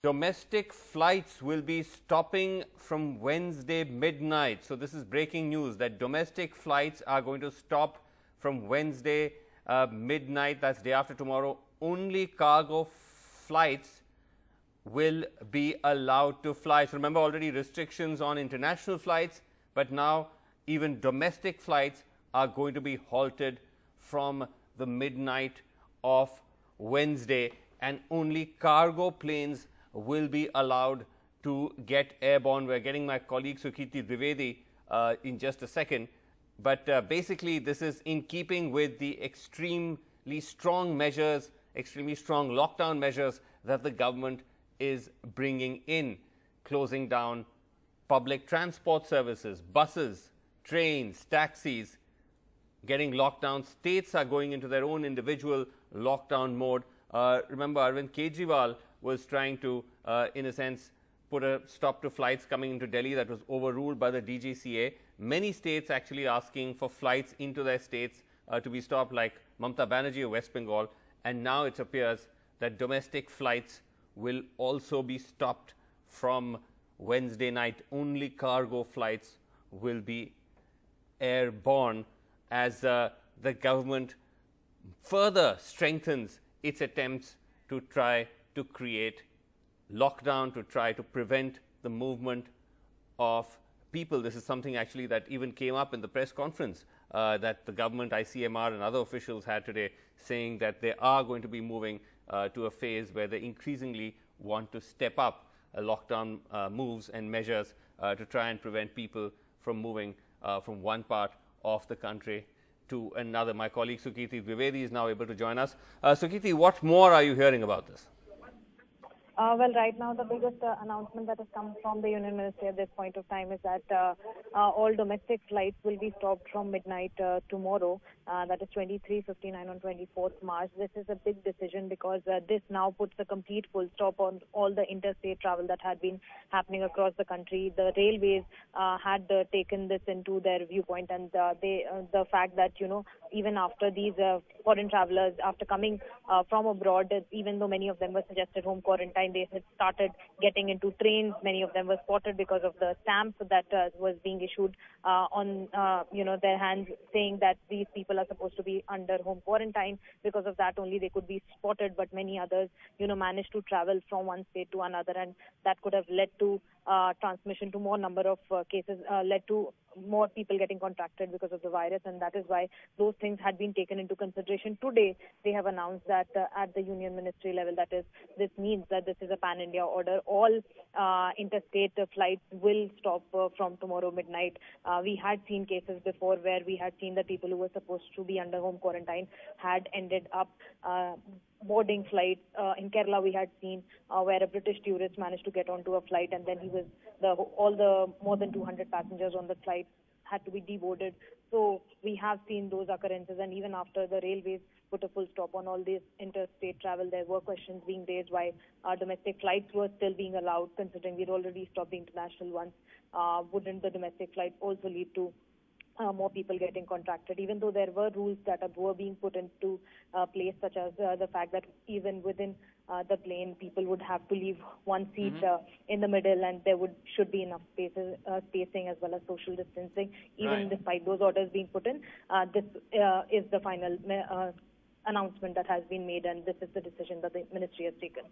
Domestic flights will be stopping from Wednesday midnight. So this is breaking news that domestic flights are going to stop from Wednesday midnight. That's day after tomorrow. Only cargo flights will be allowed to fly. So remember, already restrictions on international flights, but now even domestic flights are going to be halted from the midnight of Wednesday, and only cargo planes will be allowed to get airborne. We're getting my colleague Sukriti Dwivedi in just a second. But basically, this is in keeping with the extremely strong measures, extremely strong lockdown measures that the government is bringing in, closing down public transport services, buses, trains, taxis, getting locked down. States are going into their own individual lockdown mode. Remember, Arvind Kejriwal was trying to, in a sense, put a stop to flights coming into Delhi. That was overruled by the DGCA. Many states actually asking for flights into their states to be stopped, like Mamata Banerjee of West Bengal. And now it appears that domestic flights will also be stopped from Wednesday night. Only cargo flights will be airborne as the government further strengthens its attempts to try to create lockdown, to try to prevent the movement of people. This is something actually that even came up in the press conference that the government, ICMR and other officials had today, saying that they are going to be moving to a phase where they increasingly want to step up lockdown moves and measures to try and prevent people from moving from one part of the country to another. My colleague Sukriti Dwivedi is now able to join us. Sukriti, what more are you hearing about this? Well, right now the biggest announcement that has come from the Union Ministry at this point of time is that all domestic flights will be stopped from midnight tomorrow. That is 23:59 on 24th March. This is a big decision because this now puts a complete full stop on all the interstate travel that had been happening across the country. The railways had taken this into their viewpoint, and the fact that, even after these foreign travelers, after coming from abroad, even though many of them were suggested home quarantine, they had started getting into trains. Many of them were spotted because of the stamp that was being issued on their hands, saying that these people are supposed to be under home quarantine. Because of that only they could be spotted, but many others managed to travel from one state to another, and that could have led to transmission to more number of cases, led to more people getting contracted because of the virus, and that is why those things had been taken into consideration. Today, they have announced that at the Union Ministry level, that is, this means that this is a pan-India order. All interstate flights will stop from tomorrow midnight. We had seen cases before where we had seen that people who were supposed to be under home quarantine had ended up boarding flights. In Kerala, we had seen where a British tourist managed to get onto a flight, and then all the more than 200 passengers on the flight had to be deboarded. So we have seen those occurrences, and even after the railways put a full stop on all this interstate travel, there were questions being raised why domestic flights were still being allowed, considering we'd already stopped the international ones. Wouldn't the domestic flights also lead to more people getting contracted, even though there were rules that were being put into place, such as the fact that even within the plane, people would have to leave one seat in the middle, and there should be enough spacing as well as social distancing. Even despite those orders being put in, this is the final announcement that has been made, and this is the decision that the ministry has taken.